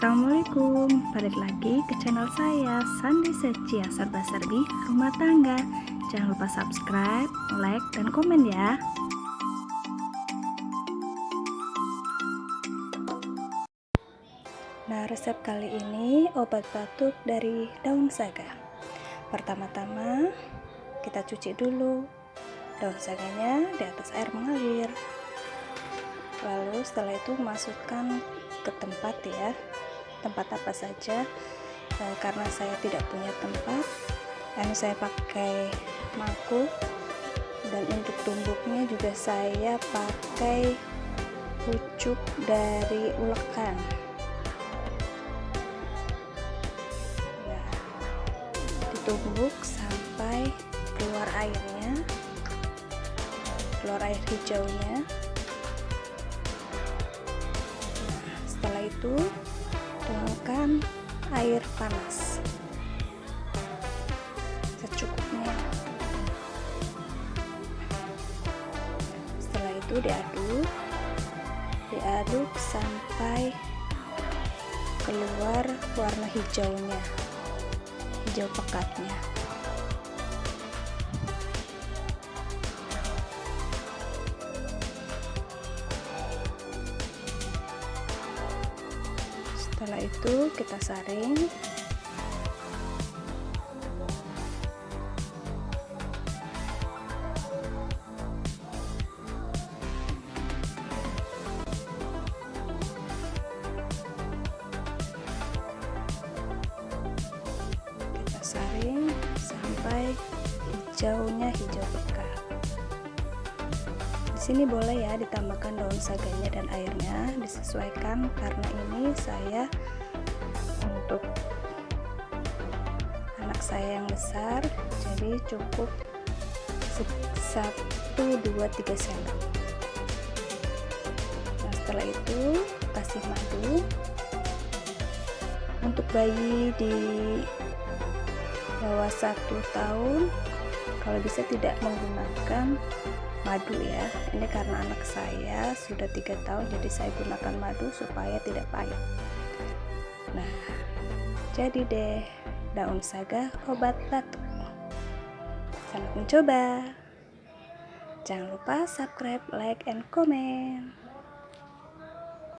Assalamualaikum, balik lagi ke channel saya Sandi Secia Serba Serbi Rumah Tangga. Jangan lupa subscribe, like, dan komen ya. Nah, resep kali ini obat batuk dari daun saga. Pertama-tama kita cuci dulu daun saganya di atas air mengalir. Lalu setelah itu masukkan ke tempat ya, tempat apa saja. Karena saya tidak punya tempat, ini saya pakai mangkuk, dan untuk tumbuknya juga saya pakai pucuk dari ulekan. Nah, ditumbuk sampai keluar airnya, keluar air hijaunya. Setelah itu tuangkan air panas secukupnya. Setelah itu diaduk sampai keluar warna hijaunya, hijau pekatnya. Setelah itu kita saring. Kita saring sampai hijaunya hijau pekat. Di sini boleh ya ditambahkan daun saganya dan airnya, disesuaikan karena ini saya untuk anak saya yang besar, jadi cukup 1-2-3 sendok. Nah, setelah itu kasih madu. Untuk bayi di bawah 1 tahun kalau bisa tidak menggunakan madu ya, ini karena anak saya sudah 3 tahun, jadi saya gunakan madu supaya tidak pahit. Nah, jadi deh daun saga obat batuk. Selamat mencoba. Jangan lupa subscribe, like, and comment.